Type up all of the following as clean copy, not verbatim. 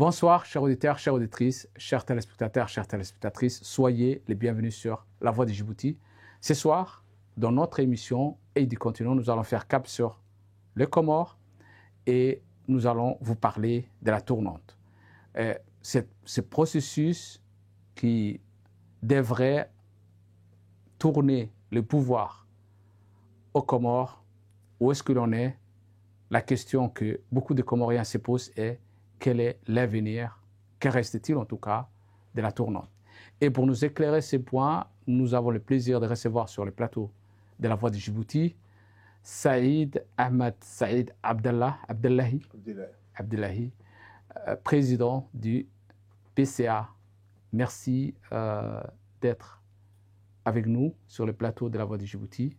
Bonsoir, chers auditeurs, chères auditrices, chers téléspectateurs, chères téléspectatrices. Soyez les bienvenus sur La Voix de Djibouti. Ce soir, dans notre émission Et du continent, nous allons faire cap sur les Comores et nous allons vous parler de la tournante. Ce processus qui devrait tourner le pouvoir aux Comores, où est-ce que l'on est? La question que beaucoup de Comoriens se posent est quel est l'avenir, que reste-t-il en tout cas de la tournante? Et pour nous éclairer ces points, nous avons le plaisir de recevoir sur le plateau de La Voix de Djibouti Saïd Ahmed Saïd Abdellahi, président du PCA. Merci d'être avec nous sur le plateau de La Voix de Djibouti.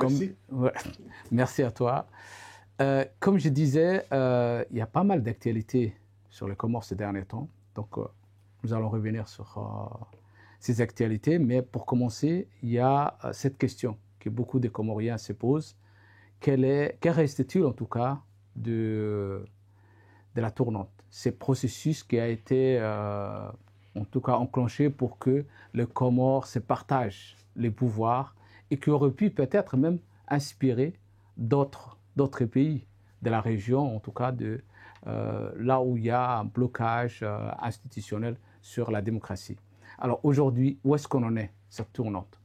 Merci. Merci à toi. Comme je disais, il y a pas mal d'actualités sur les Comores ces derniers temps. Donc, nous allons revenir sur ces actualités. Mais pour commencer, il y a cette question que beaucoup de Comoriens se posent. Que reste-t-il en tout cas de la tournante? Ce processus qui a été en tout cas enclenché pour que les Comores se partagent les pouvoirs et qui aurait pu peut-être même inspirer d'autres pays de la région, en tout cas là où il y a un blocage institutionnel sur la démocratie. Alors aujourd'hui, où est-ce qu'on en est, cette tournante?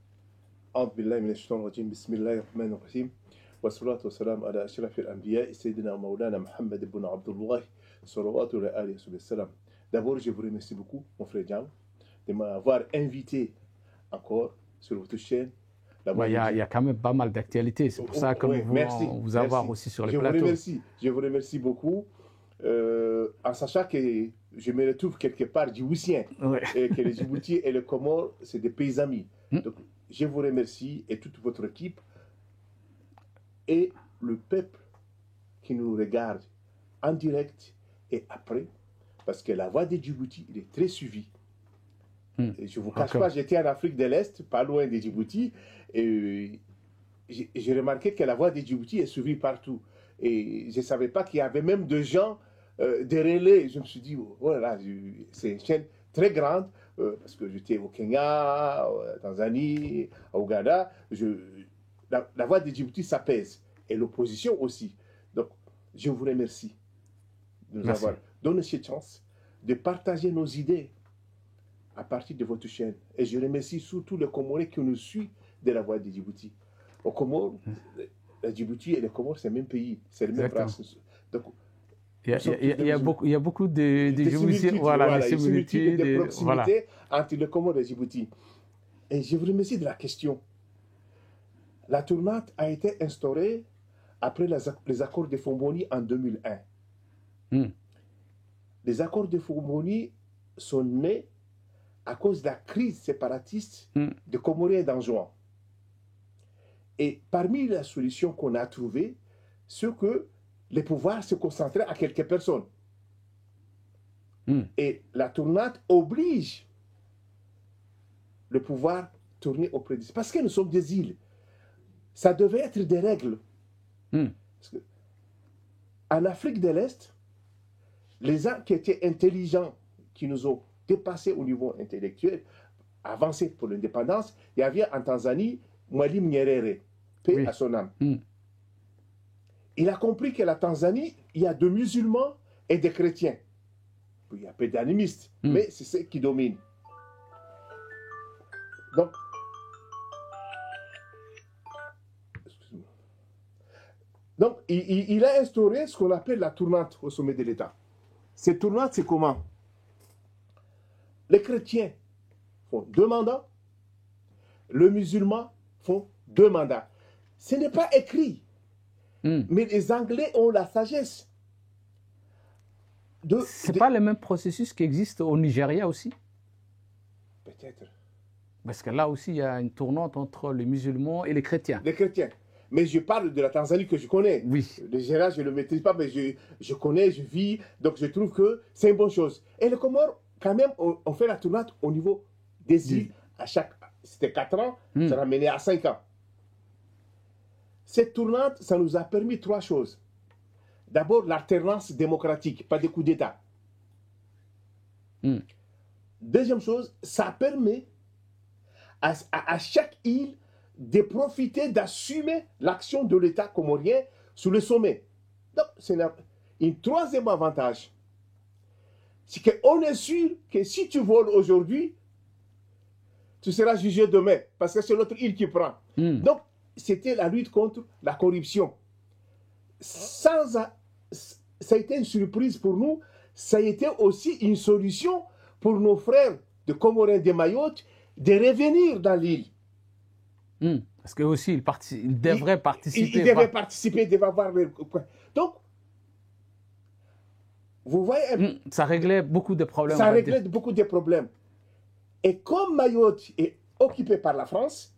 D'abord, je vous remercie beaucoup, mon frère Djam, de m'avoir invité encore sur votre chaîne. Il y a quand même pas mal d'actualités, c'est pour ça que nous voulons vous avoir aussi sur les plateaux. Je vous remercie beaucoup, en sachant que je me retrouve quelque part djiboutien, et que les Djiboutis et les Comores, c'est des pays amis. Donc, je vous remercie et toute votre équipe et le peuple qui nous regarde en direct et après, parce que La Voix de Djibouti, il est très suivi. Et je ne vous cache pas, j'étais en Afrique de l'Est, pas loin de Djibouti, et j'ai remarqué que La Voix de Djibouti est suivie partout. Et je ne savais pas qu'il y avait même des gens, des relais. Je me suis dit, voilà, c'est une chaîne très grande, parce que j'étais au Kenya, en Tanzanie, au Ouganda. La Voix de Djibouti s'apaise, et l'opposition aussi. Donc, je vous remercie de nous avoir donné cette chance de partager nos idées à partir de votre chaîne. Et je remercie surtout les Comoriens qui nous suivent de La Voix de Djibouti. Aux Comores, la Djibouti et les Comores, c'est le même pays, c'est le même race. Donc, il y a beaucoup de Djiboutiens, voilà, des similitudes, de proximité entre les Comores et la Djibouti. Et je vous remercie de la question. La tournante a été instaurée après les accords de Fomboni en 2001. Les accords de Fomboni sont nés à cause de la crise séparatiste de Comoriens et d'Anjouan. Et parmi les solutions qu'on a trouvées, c'est que les pouvoirs se concentraient à quelques personnes. Et la tournante oblige le pouvoir tourner auprès d'eux. Parce que nous sommes des îles. Ça devait être des règles. Parce que, en Afrique de l'Est, les gens qui étaient intelligents, qui nous ont dépassés au niveau intellectuel, avancés pour l'indépendance, il y avait en Tanzanie Mwalimu Nyerere, paix à son âme. Il a compris que la Tanzanie, il y a des musulmans et des chrétiens. Il y a peu d'animistes, mais c'est ce qui domine. Donc il a instauré ce qu'on appelle la tournante au sommet de l'État. Cette tournante, c'est comment? Les chrétiens font 2 mandats, les musulmans font 2 mandats. Ce n'est pas écrit, mais les Anglais ont la sagesse. Ce n'est pas le même processus qui existe au Nigeria aussi? Peut-être. Parce que là aussi, il y a une tournante entre les musulmans et les chrétiens. Les chrétiens. Mais je parle de la Tanzanie que je connais. Oui. Le Nigeria, je ne le maîtrise pas, mais je connais, je vis, donc je trouve que c'est une bonne chose. Et les Comores, quand même, on fait la tournante au niveau des îles. C'était 4 ans, ça a mené à 5 ans. Cette tournante, ça nous a permis 3 choses. D'abord, l'alternance démocratique, pas des coups d'État. Deuxième chose, ça permet à chaque île de profiter, d'assumer l'action de l'État comorien sur le sommet. Donc, c'est un troisième avantage. C'est qu'on est sûr que si tu voles aujourd'hui, tu seras jugé demain, parce que c'est l'autre île qui prend. Donc, c'était la lutte contre la corruption. Ça a été une surprise pour nous, ça a été aussi une solution pour nos frères de Comoriens de Mayotte de revenir dans l'île. Parce qu'eux aussi, ils devraient participer. Ils devaient participer, ils devaient avoir... Donc, vous voyez... Ça réglait beaucoup de problèmes. Ça réglait beaucoup de problèmes. Et comme Mayotte est occupée par la France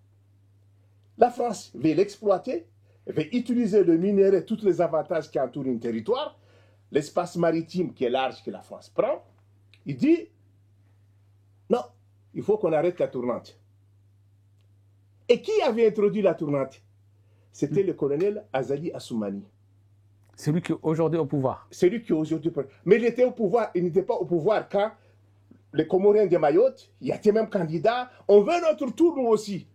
veut l'exploiter, veut utiliser le minerai, tous les avantages qui entourent un territoire, l'espace maritime qui est large que la France prend, il dit, non, il faut qu'on arrête la tournante. Et qui avait introduit la tournante? C'était le colonel Azali Assoumani. Celui qui est aujourd'hui au pouvoir. Celui qui est aujourd'hui au pouvoir. Mais il était au pouvoir, il n'était pas au pouvoir quand les Comoriens de Mayotte, il y a été même candidat, on veut notre tour nous aussi.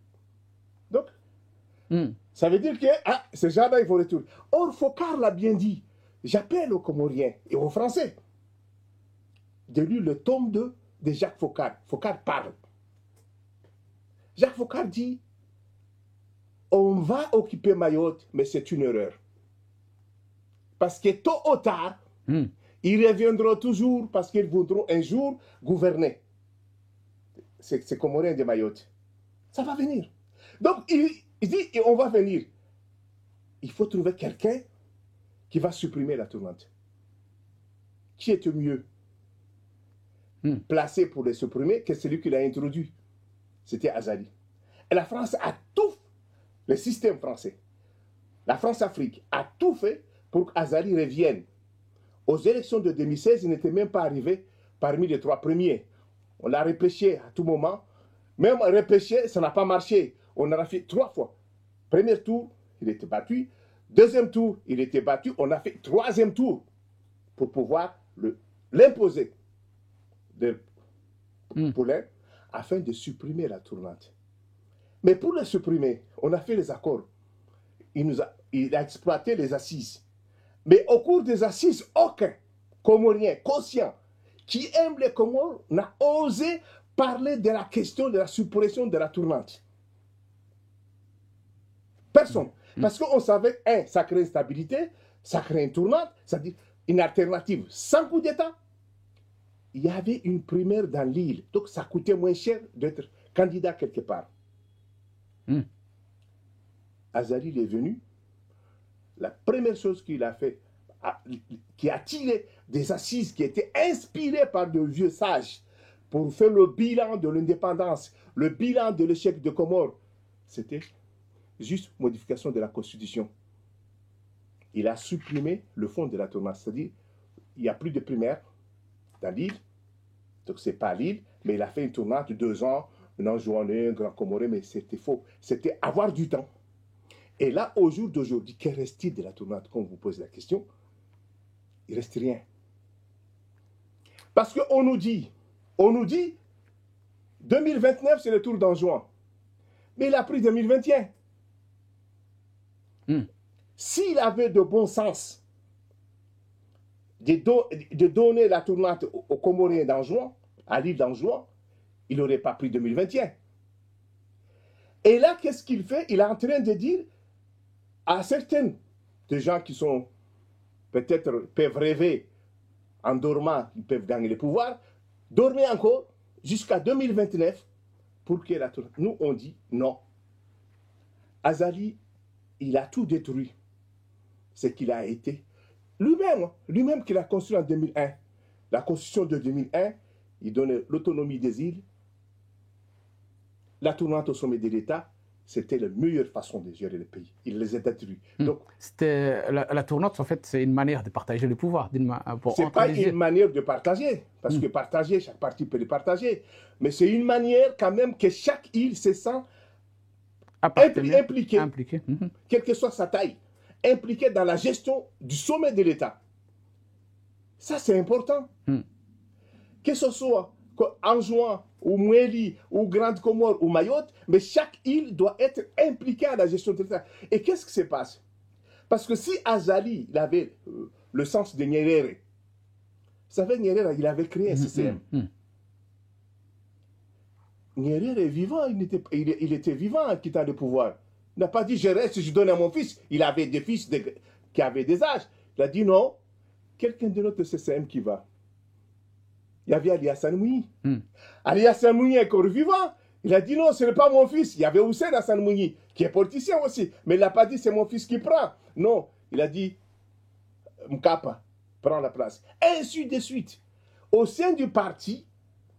Donc, ça veut dire que ces gens-là, il faut retourner. Or, Foccart l'a bien dit. J'appelle aux Comoriens et aux Français de lire le tome 2 de Jacques Foccart. Foccart parle. Jacques Foccart dit, on va occuper Mayotte, mais c'est une erreur. Parce que tôt ou tard, ils reviendront toujours parce qu'ils voudront un jour gouverner. C'est Comoriens de Mayotte. Ça va venir. Donc, il dit, on va venir. Il faut trouver quelqu'un qui va supprimer la tournante. Qui est mieux placé pour les supprimer que celui qui l'a introduit? C'était Azali. Et la France a tout, le système français, la France-Afrique a tout fait pour qu'Azali revienne. Aux élections de 2016, il n'était même pas arrivé parmi les 3 premiers. On l'a repêché à tout moment. Même repêché, ça n'a pas marché. On a fait 3 fois. Premier tour, il était battu. Deuxième tour, il était battu. On a fait 3e tour pour pouvoir l'imposer afin de supprimer la tournante. Mais pour le supprimer, on a fait les accords. Il a exploité les assises. Mais au cours des assises, aucun Comorien conscient qui aime les Comores n'a osé parler de la question de la suppression de la tournante. Personne. Parce qu'on savait, ça crée une stabilité, ça crée une tournante, c'est-à-dire une alternative sans coup d'État. Il y avait une primaire dans l'île, donc ça coûtait moins cher d'être candidat quelque part. Azali est venu. La première chose qu'il a fait, qui a tiré des assises qui étaient inspirées par de vieux sages pour faire le bilan de l'indépendance, le bilan de l'échec de Comores, c'était juste modification de la Constitution. Il a supprimé le fond de la tournante, c'est-à-dire il n'y a plus de primaire dans l'île, donc ce n'est pas l'île, mais il a fait une tournante de 2 ans, un Anjouanais, un Grand Comoré, mais c'était faux. C'était avoir du temps. Et là, au jour d'aujourd'hui, qu'est reste-t-il de la tournante, quand on vous pose la question? Il ne reste rien. Parce qu'on nous dit, 2029, c'est le tour d'Anjouan. Mais il a pris 2021. S'il avait de bon sens de donner la tournante aux Comoriens d'Anjouan, à l'île d'Anjouan, il n'aurait pas pris 2021. Et là, qu'est-ce qu'il fait? Il est en train de dire à certains des gens qui sont peut-être peuvent rêver en dormant, ils peuvent gagner le pouvoir, dormez encore jusqu'à 2029 pour que la tournante. Nous, on dit non. Azali, il a tout détruit. Ce qu'il a été. Lui-même qu'il a construit en 2001. La constitution de 2001, il donnait l'autonomie des îles. La tournante au sommet de l'État, c'était la meilleure façon de gérer le pays. Il les a détruits. Donc, la tournante, en fait, c'est une manière de partager le pouvoir. Ce n'est pas une manière de partager, parce que partager, chaque parti peut le partager. Mais c'est une manière quand même que chaque île se sent impliquée, quelle que soit sa taille, impliquée dans la gestion du sommet de l'État. Ça, c'est important. que ce soit Anjouan, ou Moueli, ou Grande Comore, ou Mayotte, mais chaque île doit être impliquée à la gestion de l'État. Et qu'est-ce qui se passe? Parce que si Azali il avait le sens de Nyerere, vous savez, Nyerere, il avait créé un CCM. Nyerere est vivant, il était vivant en quittant le pouvoir. Il n'a pas dit je reste, je donne à mon fils. Il avait des fils qui avaient des âges. Il a dit non, quelqu'un de notre CCM qui va. Il y avait Ali Hassan Mouni. Ali Hassan Mouni est encore vivant. Il a dit non, ce n'est pas mon fils. Il y avait Hussein Hassan Mouni, qui est politicien aussi. Mais il n'a pas dit c'est mon fils qui prend. Non, il a dit Mkapa prend la place. Ainsi de suite. Au sein du parti,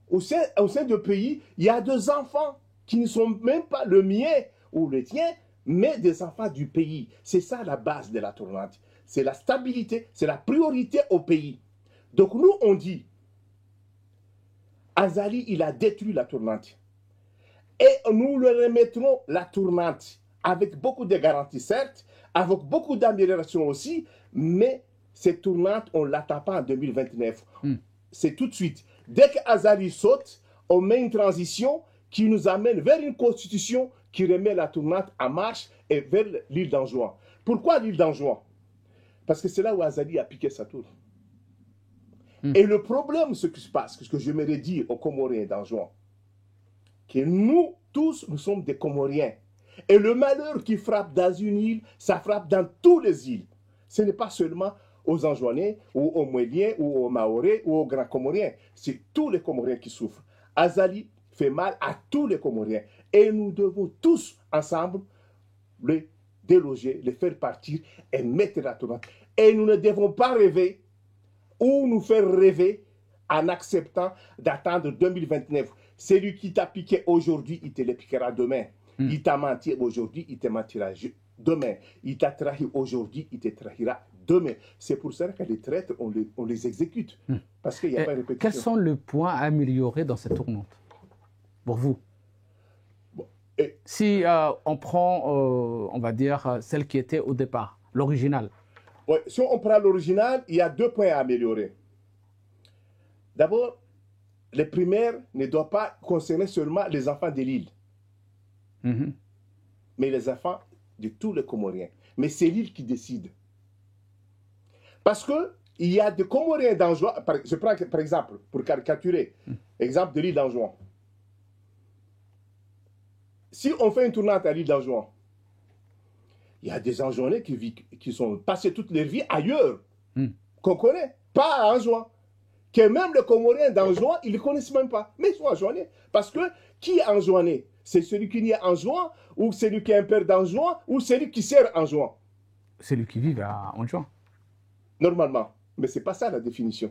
au sein du pays, il y a deux enfants qui ne sont même pas le mien ou le tien, mais des enfants du pays. C'est ça la base de la tournante. C'est la stabilité, c'est la priorité au pays. Donc nous, on dit, Azali, il a détruit la tournante. Et nous le remettrons la tournante avec beaucoup de garanties, certes, avec beaucoup d'améliorations aussi, mais cette tournante, on ne l'attend pas en 2029. C'est tout de suite. Dès qu'Azali saute, on met une transition qui nous amène vers une constitution qui remet la tournante en marche et vers l'île d'Anjouan. Pourquoi l'île d'Anjouan? Parce que c'est là où Azali a piqué sa tour. Et le problème, ce qui se passe, ce que j'aimerais dire aux Comoriens d'Anjouan, que nous tous, nous sommes des Comoriens. Et le malheur qui frappe dans une île, ça frappe dans toutes les îles. Ce n'est pas seulement aux Anjouanais, ou aux Mouéliens, ou aux Maorés, ou aux Grands Comoriens. C'est tous les Comoriens qui souffrent. Azali fait mal à tous les Comoriens. Et nous devons tous, ensemble, les déloger, les faire partir et mettre la tournante. Et nous ne devons pas rêver ou nous faire rêver en acceptant d'attendre 2029. Celui qui t'a piqué aujourd'hui, il te le piquera demain. Il t'a menti aujourd'hui, il te mentira demain. Il t'a trahi aujourd'hui, il te trahira demain. C'est pour ça que les traîtres, on les exécute. Parce qu'il n'y a pas de répétition. Quels sont les points à améliorer dans cette tournante, pour vous? Si on prend, on va dire, celle qui était au départ, l'original. Ouais, si on prend l'original, il y a deux points à améliorer. D'abord, les primaires ne doivent pas concerner seulement les enfants de l'île, mais les enfants de tous les Comoriens. Mais c'est l'île qui décide. Parce qu'il y a des Comoriens d'Anjouan, je prends par exemple, pour caricaturer, exemple de l'île d'Anjouan. Si on fait une tournante à l'île d'Anjouan, il y a des Anjouanais qui sont passés toute leur vie ailleurs, qu'on connaît, pas à Anjouan. Que même les Comoriens d'Anjouan, ils ne les connaissent même pas. Mais ils sont Anjouanais. Parce que qui est Anjouanais? C'est celui qui est Anjouan, ou celui qui est un père d'Anjouan, ou celui qui sert Anjouan? Celui qui vit à Anjouan. Normalement. Mais ce n'est pas ça la définition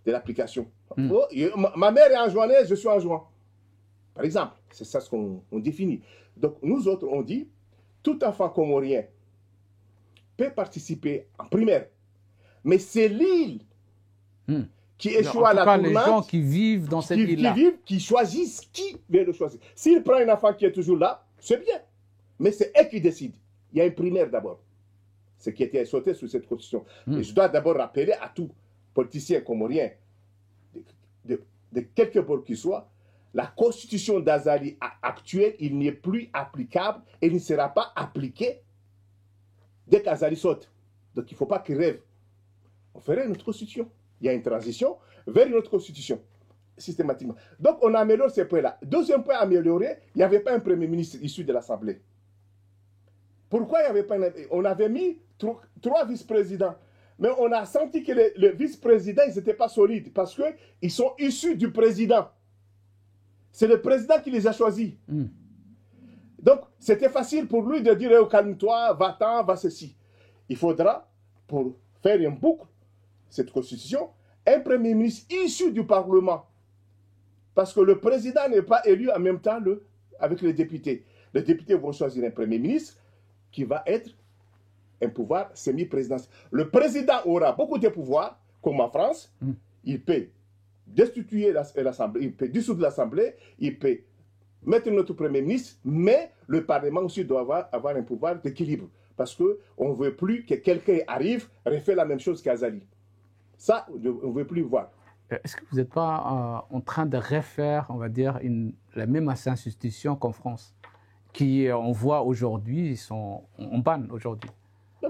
de l'application. Oh, ma mère est Anjouanaise, je suis Anjouan. Par exemple, c'est ça ce qu'on définit. Donc nous autres, on dit, tout enfant comorien peut participer en primaire. Mais c'est l'île qui échoue à la tournante. Les gens qui vivent dans cette île-là. Qui choisissent qui veut le choisir. S'il prend un enfant qui est toujours là, c'est bien. Mais c'est eux qui décident. Il y a une primaire d'abord. Ce qui était sauté sous cette constitution. Et je dois d'abord rappeler à tout politicien comorien, de quelque bord qu'il soit, la constitution d'Azali actuelle, il n'est plus applicable et il ne sera pas appliqué dès qu'Azali saute. Donc il ne faut pas qu'il rêve. On ferait une autre constitution. Il y a une transition vers une autre constitution, systématiquement. Donc on améliore ces points-là. Deuxième point amélioré, il n'y avait pas un premier ministre issu de l'Assemblée. Pourquoi il n'y avait pas on avait mis trois vice-présidents. Mais on a senti que les vice-présidents, ils n'étaient pas solides parce qu'ils sont issus du président. C'est le président qui les a choisis. Donc, c'était facile pour lui de dire oh, calme-toi, va-t'en, va ceci. Il faudra, pour faire une boucle, cette constitution, un premier ministre issu du Parlement. Parce que le président n'est pas élu en même temps avec les députés. Les députés vont choisir un premier ministre qui va être un pouvoir semi-présidentiel. Le président aura beaucoup de pouvoirs, comme en France. Il peut destituer l'Assemblée, il peut dissoudre l'Assemblée, il peut mettre notre Premier ministre, mais le Parlement aussi doit avoir un pouvoir d'équilibre. Parce qu'on ne veut plus que quelqu'un arrive, refait la même chose qu'Azali. Ça, on ne veut plus voir. Est-ce que vous n'êtes pas en train de refaire, on va dire, la même institution qu'en France, qui, on voit aujourd'hui, ils sont en panne aujourd'hui? Non.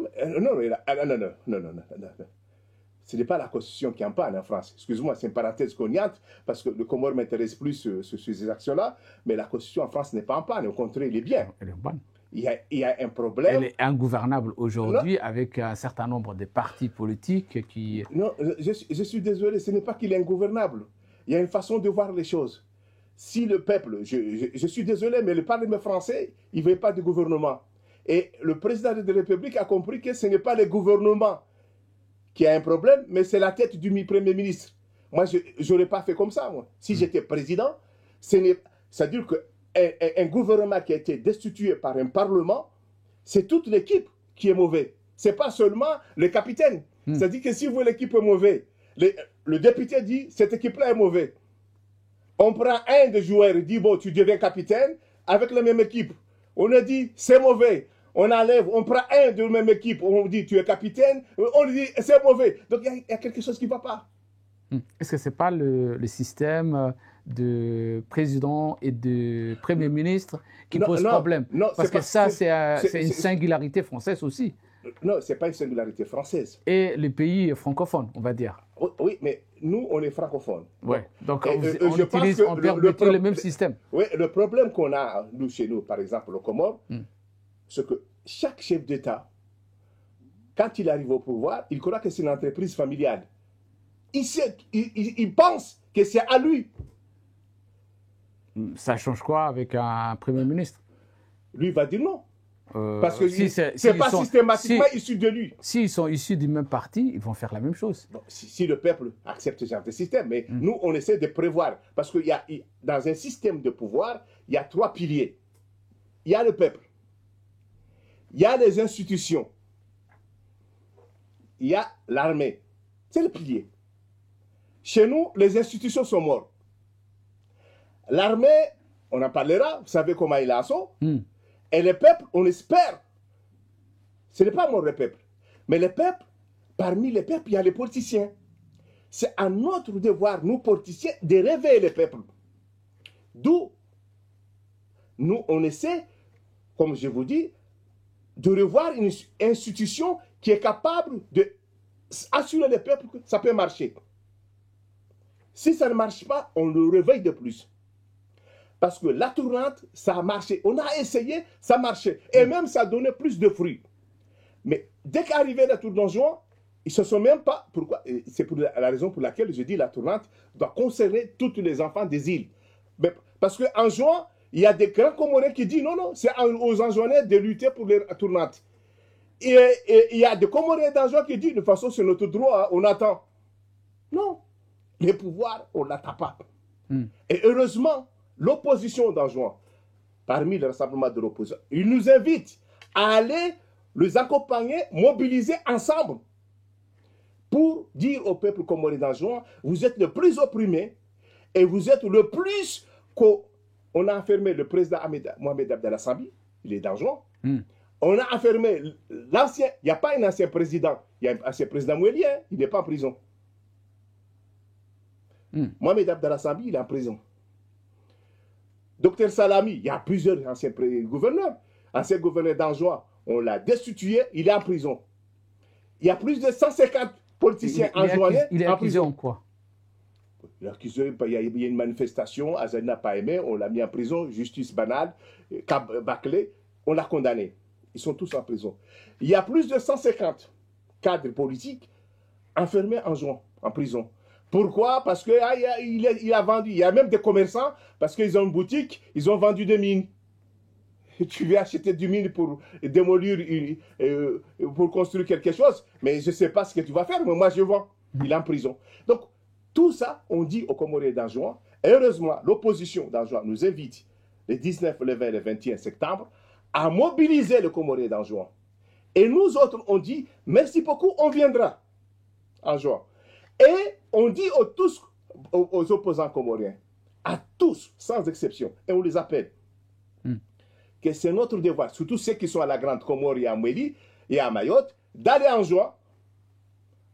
Ce n'est pas la Constitution qui est en panne en France. Excuse-moi, c'est une parenthèse cognate, parce que le Comore m'intéresse plus sur ces actions-là, mais la Constitution en France n'est pas en panne, au contraire, elle est bien. Elle est en panne. Il y a un problème. Elle est ingouvernable aujourd'hui avec un certain nombre de partis politiques qui... Non, je suis désolé, ce n'est pas qu'il est ingouvernable. Il y a une façon de voir les choses. Si le peuple, je suis désolé, mais le Parlement français, il ne veut pas de gouvernement. Et le président de la République a compris que ce n'est pas le gouvernement qui a un problème, mais c'est la tête du Premier ministre. Moi, je n'aurais pas fait comme ça, moi. Si j'étais président, c'est-à-dire qu'un gouvernement qui a été destitué par un parlement, c'est toute l'équipe qui est mauvaise. Ce n'est pas seulement le capitaine. C'est-à-dire que si vous, l'équipe est mauvaise, le député dit, cette équipe-là est mauvaise. On prend un des joueurs et dit, bon, tu deviens capitaine avec la même équipe. On a dit, c'est mauvais. On enlève, on prend un de la même équipe, on dit tu es capitaine, on dit c'est mauvais. Donc il y a quelque chose qui ne va pas. Est-ce que ce n'est pas le système de président et de premier ministre qui pose problème? Non, parce que ça, c'est une singularité française aussi. Non, ce n'est pas une singularité française. Et les pays francophones, on va dire. Oui, mais nous, on est francophones. Oui, donc on utilise le même système. Oui, le problème qu'on a, nous, chez nous, par exemple, au Comores, c'est que chaque chef d'État, quand il arrive au pouvoir, il croit que c'est une entreprise familiale. Il pense que c'est à lui. Ça change quoi avec un Premier ministre? Lui va dire non. Parce que c'est pas systématiquement issu de lui. S'ils sont issus du même parti, ils vont faire la même chose. Bon, si le peuple accepte ce genre de système, mais nous, on essaie de prévoir. Parce que dans un système de pouvoir, il y a 3 piliers. Il y a le peuple. Il y a les institutions. Il y a l'armée. C'est le pilier. Chez nous, les institutions sont mortes. L'armée, on en parlera, vous savez comment il est à son. Et le peuple, on espère. Ce n'est pas mort le peuple. Mais le peuple, parmi les peuples, il y a les politiciens. C'est à notre devoir, nous politiciens, de réveiller le peuple. D'où, nous, on essaie, comme je vous dis, de revoir une institution qui est capable d'assurer le peuple que ça peut marcher. Si ça ne marche pas, on le réveille de plus. Parce que la tournante, ça a marché. On a essayé, ça marchait. Et même, ça donnait plus de fruits. Mais dès qu'arrivait la tournante en juin, ils ne se sont même pas... Pourquoi? C'est pour la raison pour laquelle je dis la tournante doit concerner tous les enfants des îles. Mais parce qu'en juin, il y a des grands Comoriens qui disent non, c'est aux Anjouanais de lutter pour les tournantes. Et il y a des Comoriens d'Anjouan qui disent de toute façon, c'est notre droit, on attend. Non. Les pouvoirs, on ne l'attend pas. Et heureusement, l'opposition d'Anjouan, parmi le rassemblement de l'opposition, ils nous invitent à aller les accompagner, mobiliser ensemble pour dire au peuple comorien d'Anjouan, vous êtes le plus opprimé et vous êtes le plus... On a enfermé le président Mohamed Abdallah Sambi, il est d'Anjouan. On a enfermé l'ancien, il n'y a pas un ancien président, il y a un ancien président Mouelien, il n'est pas en prison. Mohamed Abdallah Sambi, il est en prison. Docteur Salami, il y a plusieurs anciens gouverneurs. Ancien gouverneur d'Anjouan, on l'a destitué, il est en prison. Il y a plus de 150 politiciens anjouanais. Il est accusé en quoi? Il est accusé, il y a une manifestation, Azali n'a pas aimé, on l'a mis en prison, justice banale, bâclée, on l'a condamné. Ils sont tous en prison. Il y a plus de 150 cadres politiques enfermés en prison. Pourquoi? Parce qu'il a vendu. Il y a même des commerçants, parce qu'ils ont une boutique, ils ont vendu des mines. Tu veux acheter du mine pour démolir, pour construire quelque chose, mais je ne sais pas ce que tu vas faire, mais moi je vends. Il est en prison. Donc, tout ça, on dit aux Comoriens d'Anjouan. Et heureusement, l'opposition d'Anjouan nous invite le 19, le 20 et le 21 septembre à mobiliser les Comoriens d'Anjouan. Et nous autres, on dit, merci beaucoup, on viendra en juin. Et on dit aux opposants comoriens, à tous, sans exception, et on les appelle, que c'est notre devoir, surtout ceux qui sont à la Grande Comore et à Mouéli et à Mayotte, d'aller en juin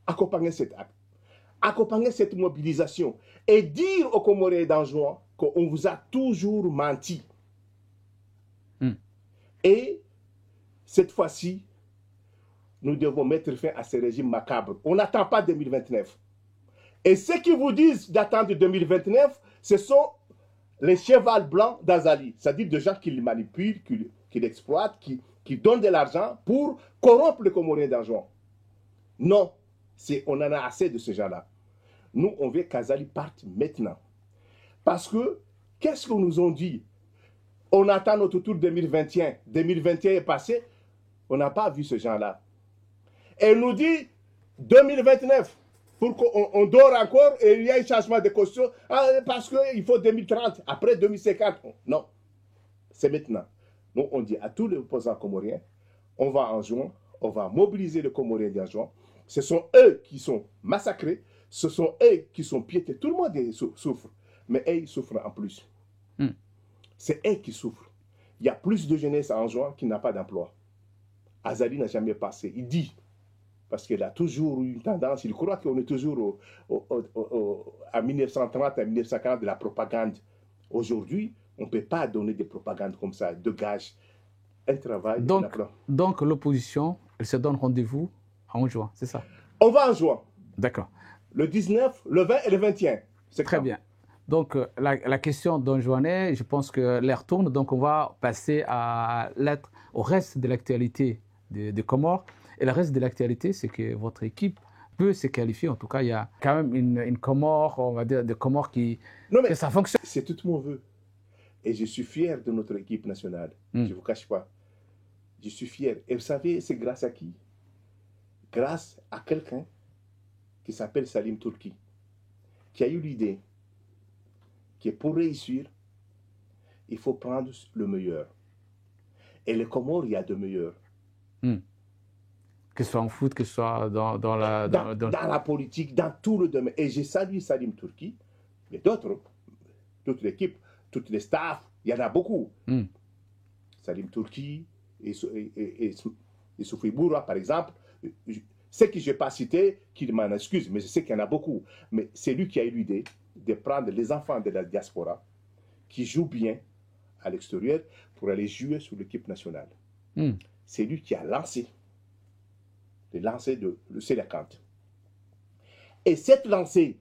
accompagner cet acte. accompagner cette mobilisation et dire aux Comoriens d'Anjouan qu'on vous a toujours menti. Et cette fois-ci, nous devons mettre fin à ce régime macabre. On n'attend pas 2029. Et ceux qui vous disent d'attendre 2029, ce sont les chevals blancs d'Azali, c'est-à-dire des gens qui les manipulent, qui l'exploitent, qui donnent de l'argent pour corrompre les Comoriens d'Anjouan. Non, on en a assez de ces gens-là. Nous, on veut qu'Azali parte maintenant. Parce que, qu'est-ce qu'on nous a dit? On attend notre tour 2021. 2021 est passé, on n'a pas vu ces gens-là. Et il nous dit 2029, pour qu'on dort encore et il y a un changement de caution, parce qu'il faut 2030, après 2050. Non, c'est maintenant. Nous, on dit à tous les opposants comoriens, on va en juin, on va mobiliser les Comoriens d'Anjouan. Ce sont eux qui sont massacrés, ce sont eux qui sont piétés. Tout le monde souffre, mais eux, ils souffrent en plus. C'est eux qui souffrent. Il y a plus de jeunesse à Anjouan qui n'a pas d'emploi. Azali n'a jamais passé. Il dit, parce qu'il a toujours eu une tendance, il croit qu'on est toujours à 1930, à 1940 de la propagande. Aujourd'hui, on ne peut pas donner des propagandes comme ça, de gages. Un travail. Donc l'opposition, elle se donne rendez-vous en juin, c'est ça? On va en juin. D'accord. Le 19, le 20 et le 21. C'est très bien. Donc la question d'Anjouanais, je pense que l'air tourne, donc on va passer au reste de l'actualité de Comores. Et le reste de l'actualité, c'est que votre équipe peut se qualifier. En tout cas, il y a quand même une Comore, on va dire, de Comores que ça fonctionne. C'est tout mon vœu. Et je suis fier de notre équipe nationale. Je ne vous cache pas. Je suis fier. Et vous savez, c'est grâce à qui? Grâce à quelqu'un qui s'appelle Salim Turki, qui a eu l'idée que pour réussir, il faut prendre le meilleur. Et les Comores, il y a de meilleurs. Que ce soit en foot, que ce soit dans la politique, dans tout le domaine. Et j'ai salué Salim Turki, mais d'autres, toute l'équipe, toutes les staffs, il y en a beaucoup. Salim Turki et Soufi Boura, par exemple. Ceux que je n'ai pas cités, qu'il m'en excuse, mais je sais qu'il y en a beaucoup. Mais c'est lui qui a eu l'idée de prendre les enfants de la diaspora qui jouent bien à l'extérieur pour aller jouer sur l'équipe nationale. C'est lui qui a lancé le Sélécante. Et cette lancée,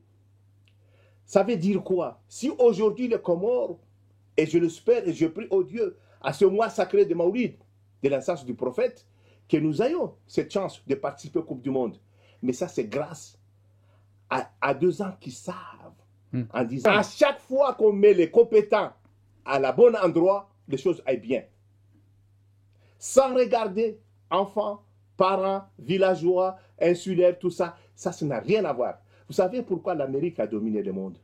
ça veut dire quoi? Si aujourd'hui les Comores, et je l'espère et je prie au Dieu, à ce mois sacré de Maoulid, de la naissance du prophète, que nous ayons cette chance de participer à la Coupe du Monde. Mais ça, c'est grâce à 2 gens qui savent, en disant, à chaque fois qu'on met les compétents à la bonne endroit, les choses aillent bien. Sans regarder enfants, parents, villageois, insulaires, tout ça, ça n'a rien à voir. Vous savez pourquoi l'Amérique a dominé le monde?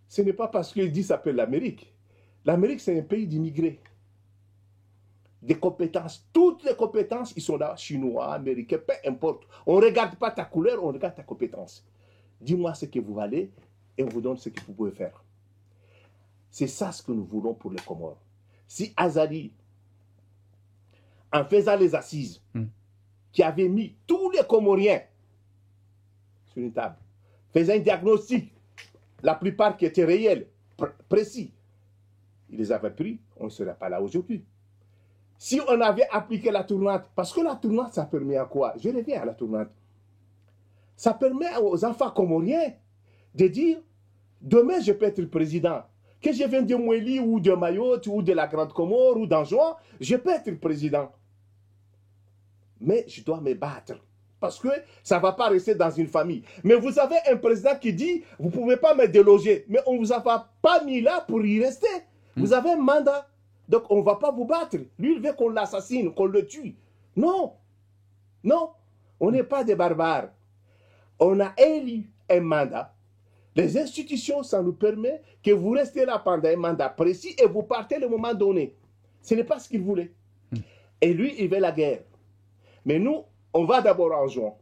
Ce n'est pas parce qu'il dit ça s'appelle l'Amérique. L'Amérique, c'est un pays d'immigrés. Des compétences, toutes les compétences, ils sont là, chinois, américains, peu importe. On ne regarde pas ta couleur, on regarde ta compétence. Dis-moi ce que vous valez et on vous donne ce que vous pouvez faire. C'est ça ce que nous voulons pour les Comores. Si Azali, en faisant les assises, qui avait mis tous les Comoriens sur une table, faisant un diagnostic, la plupart qui étaient réels, précis, ils les avaient pris, on ne serait pas là aujourd'hui. Si on avait appliqué la tournante, parce que la tournante, ça permet à quoi? Je reviens à la tournante. Ça permet aux enfants comoriens de dire, demain je peux être président. Que je vienne de Mouéli ou de Mayotte ou de la Grande Comore ou d'Anjouan, je peux être président. Mais je dois me battre. Parce que ça ne va pas rester dans une famille. Mais vous avez un président qui dit, vous ne pouvez pas me déloger. Mais on ne vous a pas mis là pour y rester. Vous avez un mandat. Donc on ne va pas vous battre. Lui, il veut qu'on l'assassine, qu'on le tue. Non. Non. On n'est pas des barbares. On a élu un mandat. Les institutions, ça nous permet que vous restez là pendant un mandat précis et vous partez le moment donné. Ce n'est pas ce qu'il voulait. Et lui, il veut la guerre. Mais nous, on va d'abord en juin.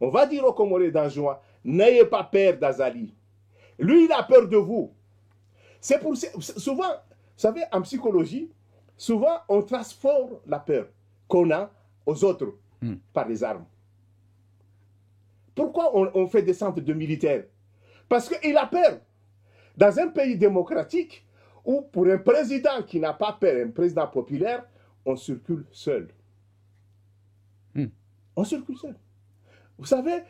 On va dire aux Comoriens d'Anjouan, n'ayez pas peur d'Azali. Lui, il a peur de vous. C'est pour ça, souvent, vous savez, en psychologie, souvent, on transforme la peur qu'on a aux autres par les armes. Pourquoi on fait descendre de militaires? Parce qu'il a peur. Dans un pays démocratique, où pour un président qui n'a pas peur, un président populaire, on circule seul. On circule seul. Vous savez,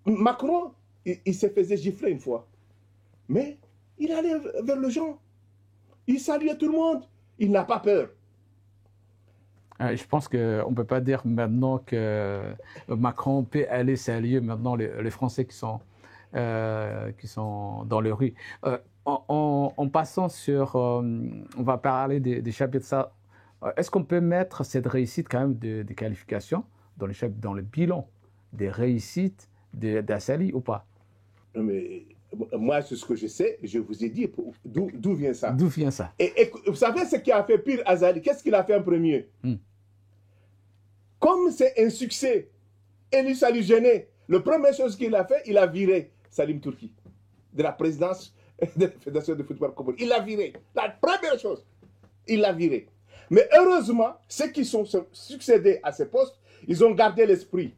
Macron, il se faisait gifler une fois. Mais il allait vers les gens. Il saluait tout le monde. Il n'a pas peur. Je pense qu'on ne peut pas dire maintenant que Macron peut aller saluer maintenant les Français qui sont dans les rues. En passant sur... on va parler des chapitres. Est-ce qu'on peut mettre cette réussite quand même des qualifications dans le bilan des réussites d'Azali ou pas? Mais moi, c'est ce que je sais. Je vous ai dit d'où vient ça. D'où vient ça? Et vous savez ce qui a fait pire Azali? Qu'est-ce qu'il a fait en premier? Comme c'est un succès, et lui, ça lui gênait. La première chose qu'il a fait, il a viré Salim Turki de la présidence de la Fédération de football commun. Il l'a viré. La première chose, il l'a viré. Mais heureusement, ceux qui sont succédés à ces postes, ils ont gardé l'esprit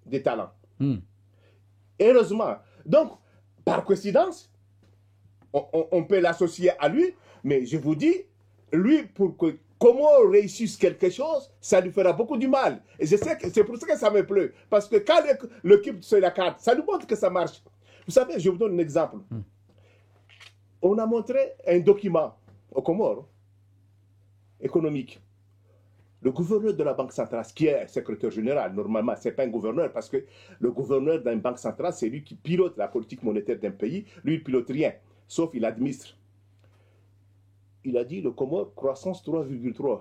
des talents. Heureusement. Donc, par coïncidence, on peut l'associer à lui, mais je vous dis, lui, comment on réussisse quelque chose, ça lui fera beaucoup du mal. Et je sais que c'est pour ça que ça me plaît. Parce que quand l'équipe se la carte, ça nous montre que ça marche. Vous savez, je vous donne un exemple. On a montré un document au Comores économique. Le gouverneur de la Banque centrale, qui est secrétaire général, normalement, ce n'est pas un gouverneur, parce que le gouverneur d'une banque centrale, c'est lui qui pilote la politique monétaire d'un pays. Lui, il ne pilote rien, sauf il administre. Il a dit, le Comores, croissance 3,3.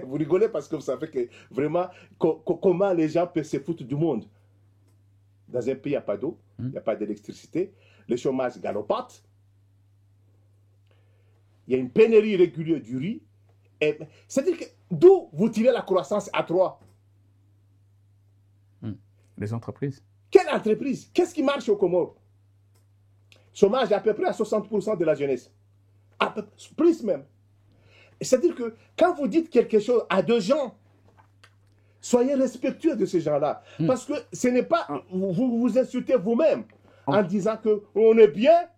Vous rigolez parce que vous savez que vraiment, comment les gens peuvent se foutre du monde. Dans un pays, il n'y a pas d'eau, il n'y a pas d'électricité, le chômage galopote, il y a une pénurie régulière du riz. C'est-à-dire que d'où vous tirez la croissance à 3? Les entreprises. Quelle entreprise? Qu'est-ce qui marche au Comores? Chômage à peu près à 60% de la jeunesse. Plus même. C'est-à-dire que quand vous dites quelque chose à deux gens, soyez respectueux de ces gens-là. Parce que ce n'est pas... Vous vous insultez vous-même en disant qu'on est bien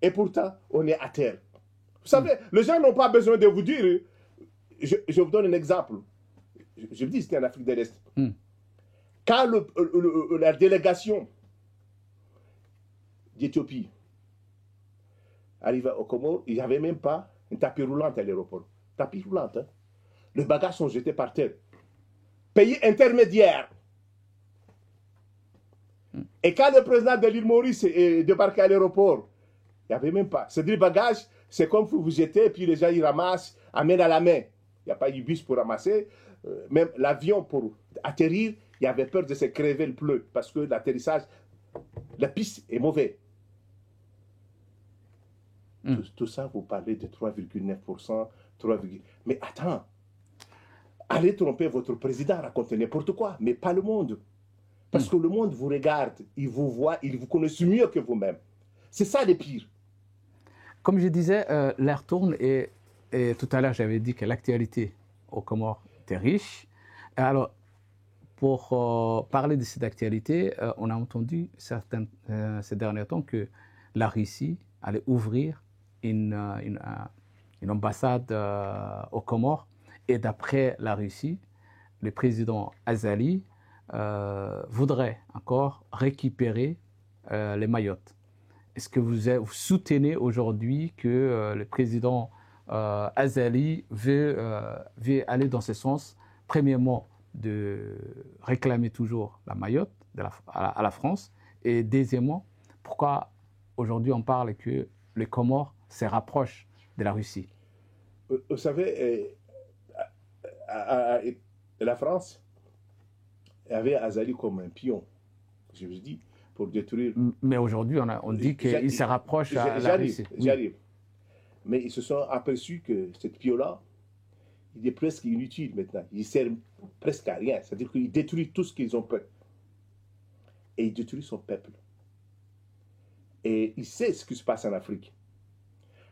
et pourtant on est à terre. Vous savez, les gens n'ont pas besoin de vous dire... Je vous donne un exemple. Je vous dis, c'était en Afrique de l'Est. Quand la délégation d'Éthiopie arrivait au Comores, il n'y avait même pas un tapis roulant à l'aéroport. Tapis roulant, hein? Les bagages sont jetés par terre. Pays intermédiaire. Et quand le président de l'île Maurice est débarqué à l'aéroport, il n'y avait même pas. C'est des bagages, c'est comme vous jetez, et puis les gens ils ramassent, amènent à la main. Il n'y a pas eu bus pour ramasser. Même l'avion pour atterrir, il y avait peur de se crever le pneu parce que l'atterrissage, la piste est mauvaise. Tout ça, vous parlez de 3,9%, mais attends, allez tromper votre président, raconter n'importe quoi, mais pas le monde. Parce que le monde vous regarde, il vous voit, il vous connaît mieux que vous-même. C'est ça le pire. Comme je disais, l'air tourne et tout à l'heure, j'avais dit que l'actualité aux Comores était riche. Alors, pour parler de cette actualité, on a entendu ces derniers temps que la Russie allait ouvrir une ambassade aux Comores. Et d'après la Russie, le président Azali voudrait encore récupérer les Mayotte. Est-ce que vous soutenez aujourd'hui que le président Azali veut aller dans ce sens, premièrement, de réclamer toujours la Mayotte à la France, et deuxièmement, pourquoi aujourd'hui on parle que les Comores se rapprochent de la Russie? Vous savez, la France avait Azali comme un pion, je vous dis, pour détruire... Mais aujourd'hui, on dit qu'il se rapproche à la Russie. J'arrive. Mais ils se sont aperçus que cette pion-là, il est presque inutile maintenant. Il ne sert presque à rien. C'est-à-dire qu'il détruit tout ce qu'ils ont peur. Et il détruit son peuple. Et il sait ce qui se passe en Afrique.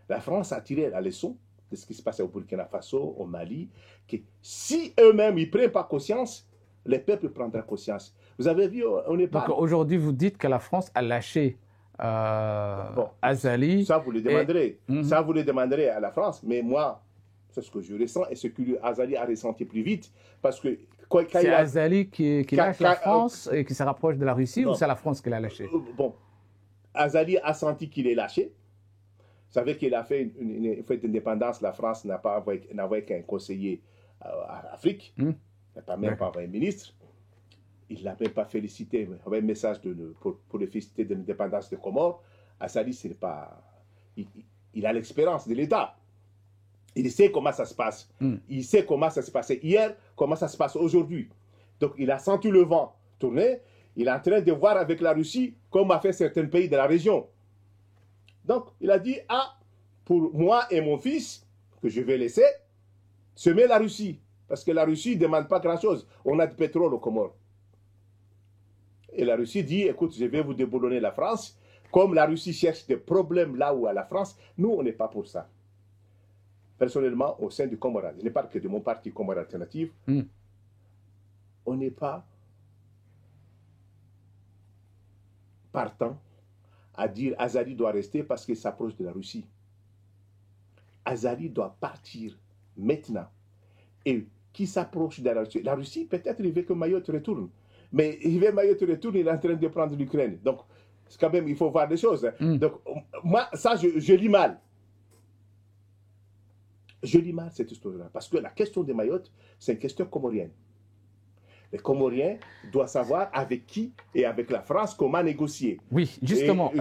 La France a tiré la leçon de ce qui se passe au Burkina Faso, au Mali, que si eux-mêmes, ils ne prennent pas conscience, les peuples prendront conscience. Vous avez vu, on n'est pas... Donc aujourd'hui, vous dites que la France a lâché Azali. Ça, vous le demanderez. Ça, vous le demanderez à la France. Mais moi, c'est ce que je ressens et ce que Azali a ressenti plus vite. Parce que c'est Azali qui lâche la France et qui se rapproche de la Russie, ou c'est la France qui l'a lâché? Bon, Azali a senti qu'il est lâché. Vous savez qu'il a fait une fête d'indépendance. La France n'a pas envoyé qu'un conseiller à l'Afrique. Il n'a pas même pas envoyé un ministre. Il ne l'a même pas félicité. Il avait un message pour le féliciter de l'indépendance des Comores. Azali, ce n'est pas... Il a l'expérience de l'État. Il sait comment ça se passe. Il sait comment ça se passait hier, comment ça se passe aujourd'hui. Donc, il a senti le vent tourner. Il est en train de voir avec la Russie, comme a fait certains pays de la région. Donc, il a dit, ah, pour moi et mon fils, que je vais laisser, semer la Russie. Parce que la Russie ne demande pas grand-chose. On a du pétrole aux Comores. Et la Russie dit, écoute, je vais vous déboulonner la France. Comme la Russie cherche des problèmes là où à la France, nous, on n'est pas pour ça. Personnellement, au sein du Comores, je ne parle que de mon parti Comores Alternative, on n'est pas partant à dire Azali doit rester parce qu'il s'approche de la Russie. Azali doit partir maintenant. Et qui s'approche de la Russie? La Russie, peut-être, il veut que Mayotte retourne. Mais il veut que Mayotte retourne, il est en train de prendre l'Ukraine. Donc, quand même, il faut voir des choses. Donc, moi, ça, je lis mal. Je lis mal cette histoire-là. Parce que la question de Mayotte, c'est une question comorienne. Les Comoriens doivent savoir avec qui et avec la France comment négocier. Oui, justement.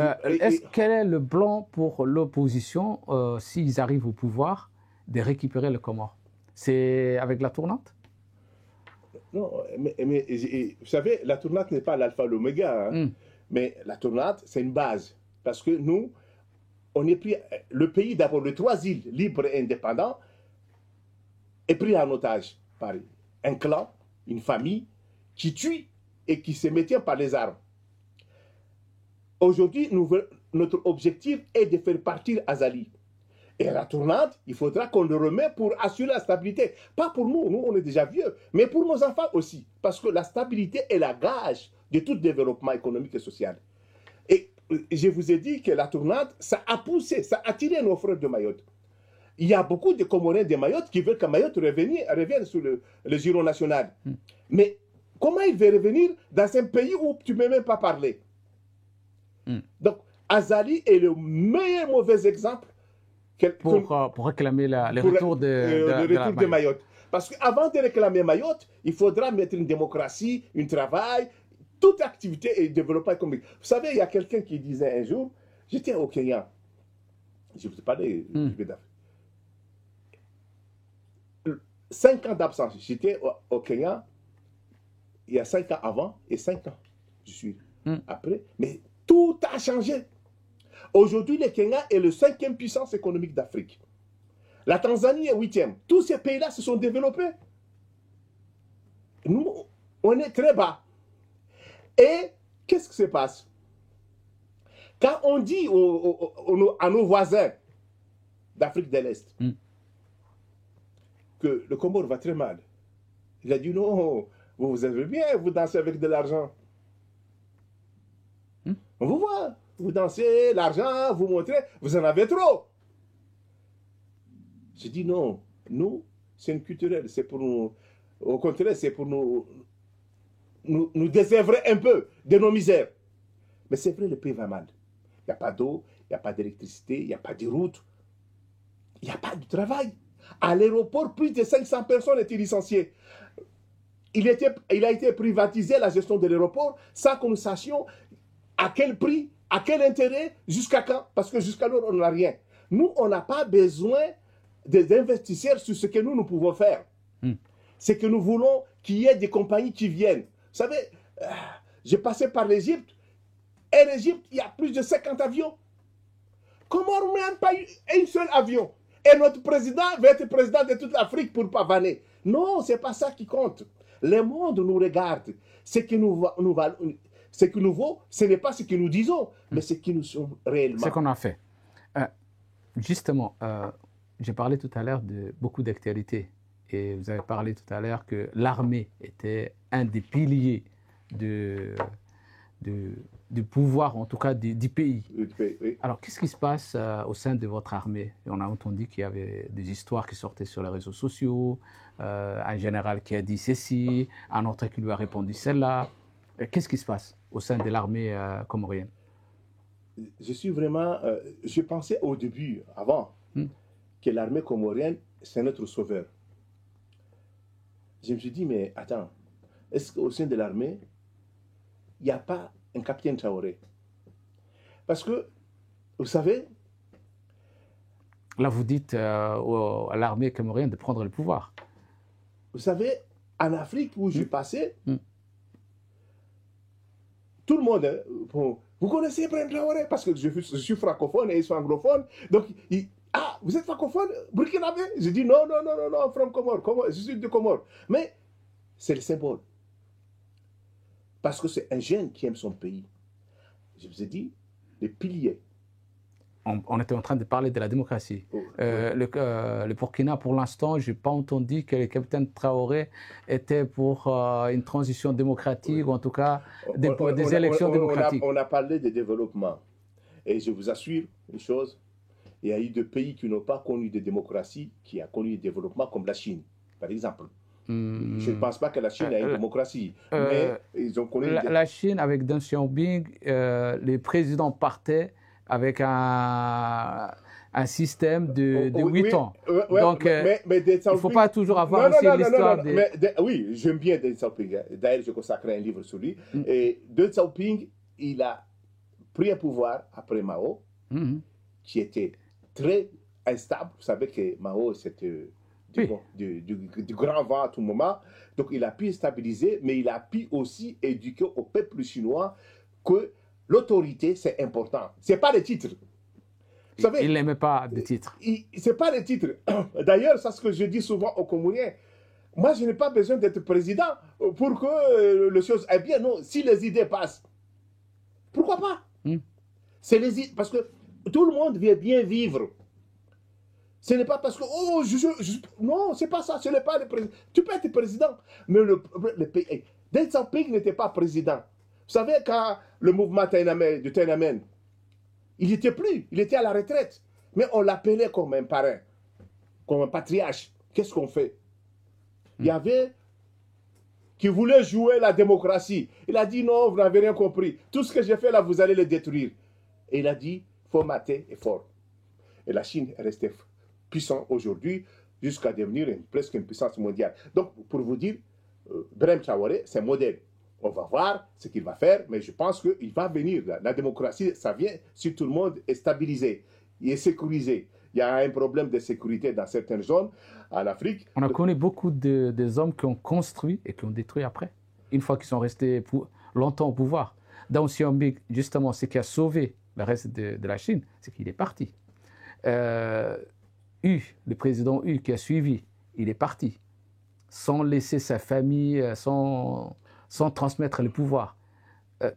Quel est le plan pour l'opposition, s'ils arrivent au pouvoir, de récupérer le Comores? C'est avec la tournante? Non, mais vous savez, la tournante n'est pas l'alpha et l'oméga. Mais la tournante, c'est une base. Parce que nous, on est pris... Le pays, d'abord, les 3 îles libres et indépendants, est pris en otage par un clan, une famille, qui tue et qui se maintient par les armes. Aujourd'hui, notre objectif est de faire partir Azali. Et la tournante, il faudra qu'on le remette pour assurer la stabilité. Pas pour nous, nous on est déjà vieux, mais pour nos enfants aussi. Parce que la stabilité est la gage de tout développement économique et social. Et je vous ai dit que la tournante, ça a poussé, ça a attiré nos frères de Mayotte. Il y a beaucoup de Comoriens de Mayotte qui veulent que Mayotte revienne sur le giron national. Mais comment ils veulent revenir dans un pays où tu ne peux même pas parler? Donc, Azali est le meilleur mauvais exemple pour réclamer le retour de Mayotte. Parce qu'avant de réclamer Mayotte, il faudra mettre une démocratie, un travail, toute activité et développement économique. Vous savez, il y a quelqu'un qui disait un jour, j'étais au Kenya, je vous ai parlé, 5 ans d'absence, j'étais au Kenya, il y a 5 ans avant et 5 ans, je suis après, mais tout a changé. Aujourd'hui, le Kenya est le 5e puissance économique d'Afrique. La Tanzanie est 8e. Tous ces pays-là se sont développés. Nous, on est très bas. Et qu'est-ce qui se passe? Quand on dit à nos voisins d'Afrique de l'Est que le Comore va très mal, il a dit non, vous avez bien, vous dansez avec de l'argent. On vous voit. Vous dansez, l'argent, vous montrez, vous en avez trop. J'ai dit non, nous, c'est une culturelle, c'est pour nous, au contraire, c'est pour nous désœuvrer un peu de nos misères. Mais c'est vrai, le pays va mal. Il n'y a pas d'eau, il n'y a pas d'électricité, il n'y a pas de route, il n'y a pas de travail. À l'aéroport, plus de 500 personnes étaient licenciées. Il a été privatisé, la gestion de l'aéroport, sans que nous sachions à quel prix, à quel intérêt, jusqu'à quand? Parce que jusqu'alors, on n'a rien. Nous, on n'a pas besoin des investisseurs sur ce que nous pouvons faire. C'est que nous voulons qu'il y ait des compagnies qui viennent. Vous savez, j'ai passé par l'Égypte. Et l'Égypte, il y a plus de 50 avions. Comment on n'a pas eu un seul avion? Et notre président va être président de toute l'Afrique pour pavaner. Non, ce n'est pas ça qui compte. Le monde nous regarde. Ce que ce qui nous vaut, ce n'est pas ce que nous disons, mais ce que nous sommes réellement. Ce qu'on a fait. Justement, j'ai parlé tout à l'heure de beaucoup d'actualités. et vous avez parlé tout à l'heure que l'armée était un des piliers du pouvoir, en tout cas du pays. Oui. Alors, qu'est-ce qui se passe au sein de votre armée? On a entendu qu'il y avait des histoires qui sortaient sur les réseaux sociaux, un général qui a dit ceci, un autre qui lui a répondu celle-là. Qu'est-ce qui se passe au sein de l'armée comorienne? Je suis vraiment... je pensais au début, avant, que l'armée comorienne, c'est notre sauveur. Je me suis dit, mais attends, est-ce qu'au sein de l'armée, il n'y a pas un capitaine Traoré? Parce que, vous savez... Là, vous dites à l'armée comorienne de prendre le pouvoir. Vous savez, en Afrique où je passais, tout le monde... vous connaissez Ibrahim Traoré? Parce que je suis francophone et ils sont anglophones. Donc, ah, vous êtes francophone burkinabé? Je dis non, from Comore, je suis de Comore. Mais c'est le symbole. Parce que c'est un jeune qui aime son pays. Je vous ai dit, les piliers. On était en train de parler de la démocratie. Le Burkina, pour l'instant, je n'ai pas entendu que le capitaine Traoré était pour une transition démocratique, ou en tout cas des élections démocratiques. On a parlé de développement. Et je vous assure une chose, il y a eu des pays qui n'ont pas connu de démocratie, qui ont connu le développement, comme la Chine, par exemple. Je ne pense pas que la Chine a une démocratie, mais ils ont connu... La Chine, avec Deng Xiaoping, les présidents partaient avec un système de 8 ans. Donc, il ne faut pas toujours avoir aussi l'histoire des... Oui, j'aime bien Deng Xiaoping. D'ailleurs, je consacrais un livre sur lui. Et Deng Xiaoping, il a pris un pouvoir après Mao, qui était très instable. Vous savez que Mao, c'était du grand vent à tout moment. Donc, il a pu stabiliser, mais il a pu aussi éduquer au peuple chinois que l'autorité, c'est important. Ce n'est pas les titres. Vous savez, il n'aimait pas les titres. Ce n'est pas les titres. D'ailleurs, c'est ce que je dis souvent aux Comoriens. Moi, je n'ai pas besoin d'être président pour que les choses aillent bien. Non, si les idées passent, pourquoi pas? C'est les idées, parce que tout le monde veut bien vivre. Ce n'est pas parce que, non, c'est pas ça, ce n'est pas le président. Tu peux être président, mais le pays... Deng Xiaoping n'était pas président. Vous savez, quand le mouvement de Tiananmen, il n'était plus, il était à la retraite. Mais on l'appelait comme un parrain, comme un patriarche. Qu'est-ce qu'on fait? Il y avait qui voulait jouer la démocratie. Il a dit non, vous n'avez rien compris. Tout ce que j'ai fait là, vous allez le détruire. Et il a dit, il faut mater et fort. Et la Chine est restée puissante aujourd'hui jusqu'à devenir presque une puissance mondiale. Donc, pour vous dire, Ibrahim Traoré, c'est un modèle. On va voir ce qu'il va faire, mais je pense qu'il va venir. La démocratie, ça vient si tout le monde est stabilisé et sécurisé. Il y a un problème de sécurité dans certaines zones en Afrique. On a connu beaucoup des hommes qui ont construit et qui ont détruit après, une fois qu'ils sont restés longtemps au pouvoir. Deng Xiaoping, justement, ce qui a sauvé le reste de la Chine, c'est qu'il est parti. Le président Hu qui a suivi, il est parti, sans laisser sa famille, sans transmettre le pouvoir.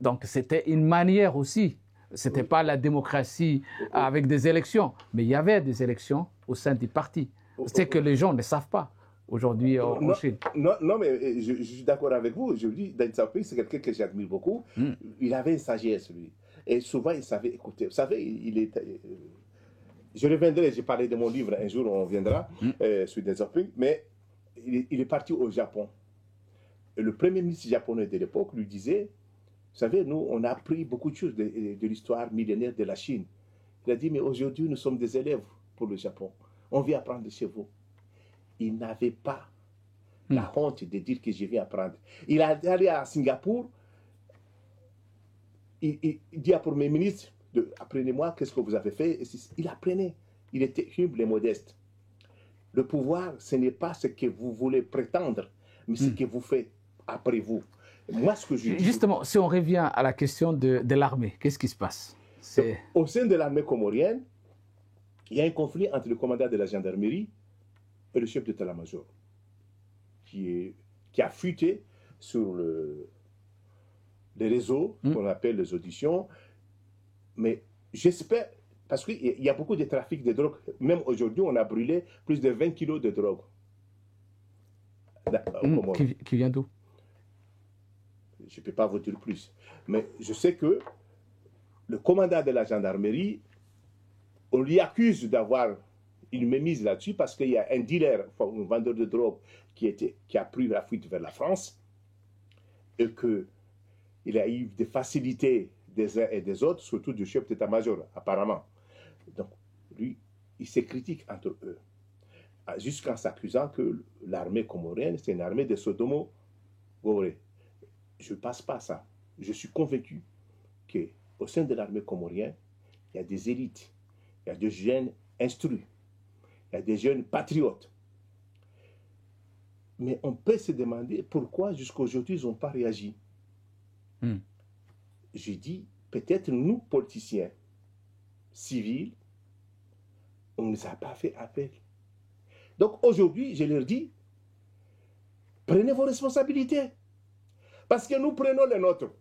Donc c'était une manière aussi, ce n'était pas la démocratie avec des élections, mais il y avait des élections au sein du parti. C'est que les gens ne savent pas aujourd'hui en Chine. Non, mais je suis d'accord avec vous. Je vous dis, Deng Xiaoping, c'est quelqu'un que j'admire beaucoup. Il avait une sagesse, lui. Et souvent, il savait écouter. Vous savez, je reviendrai, j'ai parlé de mon livre, un jour on viendra, sur Deng Xiaoping, mais il est parti au Japon. Et le premier ministre japonais de l'époque lui disait, vous savez, nous, on a appris beaucoup de choses de l'histoire millénaire de la Chine. Il a dit, mais aujourd'hui, nous sommes des élèves pour le Japon. On vient apprendre de chez vous. Il n'avait pas la honte de dire que je viens apprendre. Il est allé à Singapour, il dit à Premier ministre, apprenez-moi, qu'est-ce que vous avez fait? Il apprenait. Il était humble et modeste. Le pouvoir, ce n'est pas ce que vous voulez prétendre, mais ce que vous faites après vous. Moi, ce que je dis... Justement, si on revient à la question de l'armée, qu'est-ce qui se passe? Au sein de l'armée comorienne, il y a un conflit entre le commandant de la gendarmerie et le chef d'état-major, qui a fuité sur les réseaux, qu'on appelle les auditions. Mais j'espère, parce qu'il y a beaucoup de trafic de drogue. Même aujourd'hui, on a brûlé plus de 20 kilos de drogue. Qui vient d'où? Je ne peux pas vous dire plus. Mais je sais que le commandant de la gendarmerie, on lui accuse d'avoir une mémise là-dessus parce qu'il y a un dealer, un vendeur de drogue qui a pris la fuite vers la France et qu'il a eu des facilités des uns et des autres, surtout du chef d'état-major, apparemment. Donc, lui, il se critique entre eux, jusqu'en s'accusant que l'armée comorienne, c'est une armée de Sodomo-Goré. Je ne passe pas ça. Je suis convaincu qu'au sein de l'armée comorienne, il y a des élites, il y a des jeunes instruits, il y a des jeunes patriotes. Mais on peut se demander pourquoi jusqu'à aujourd'hui, ils n'ont pas réagi. Je dis, peut-être nous, politiciens, civils, on ne nous a pas fait appel. Donc aujourd'hui, je leur dis, prenez vos responsabilités. Parce que nous prenons les nôtres.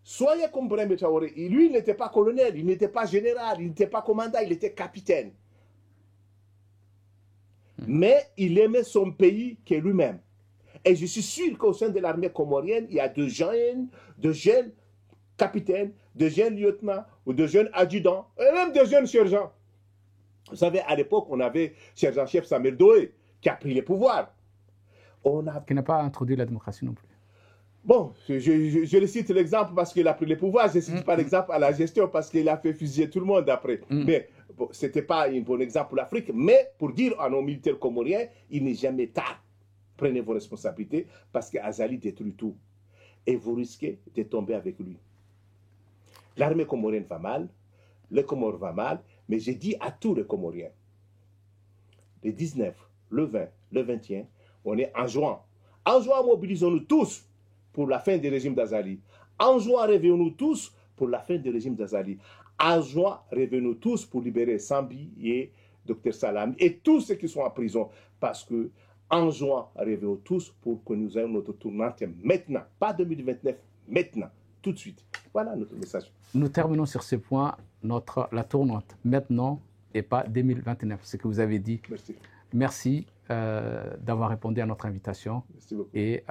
Soyez comme Brahim Traoré. Lui, il n'était pas colonel, il n'était pas général, il n'était pas commandant, il était capitaine. Mais il aimait son pays que lui-même. Et je suis sûr qu'au sein de l'armée comorienne, il y a de jeunes capitaines, de jeunes lieutenants, ou de jeunes adjudants, et même de jeunes sergents. Vous savez, à l'époque, on avait sergent-chef Samuel Doé, qui a pris les pouvoirs. Qui n'a pas introduit la démocratie non plus. Bon, je le cite l'exemple parce qu'il a pris les pouvoirs. Je ne cite pas l'exemple à la gestion parce qu'il a fait fusiller tout le monde après. Mais bon, ce n'était pas un bon exemple pour l'Afrique. Mais pour dire à nos militaires comoriens, il n'est jamais tard. Prenez vos responsabilités parce qu'Azali détruit tout. Et vous risquez de tomber avec lui. L'armée comorienne va mal, le Comore va mal, mais j'ai dit à tous les Comoriens, le 19, le 20, le 21, on est en juin. En juin, mobilisons-nous tous pour la fin du régime d'Azali. En juin, réveillons-nous tous pour la fin du régime d'Azali. En juin, réveillons-nous tous pour libérer Sambi et Dr Salami et tous ceux qui sont en prison. Parce que en juin, réveillons-nous tous pour que nous ayons notre tournante maintenant. Pas 2029, maintenant, tout de suite. Voilà notre message. Nous terminons sur ce point, la tournante maintenant et pas 2029, ce que vous avez dit. Merci. Merci d'avoir répondu à notre invitation. Merci beaucoup. Et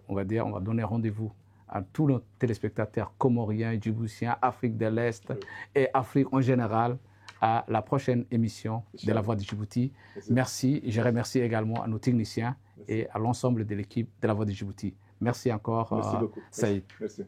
on va donner rendez-vous à tous nos téléspectateurs comoriens, djiboutiens, Afrique de l'Est et Afrique en général à la prochaine émission de La Voix du Djibouti. Merci. Je remercie également à nos techniciens et à l'ensemble de l'équipe de La Voix du Djibouti. Merci encore, Merci beaucoup. Saïd. Merci.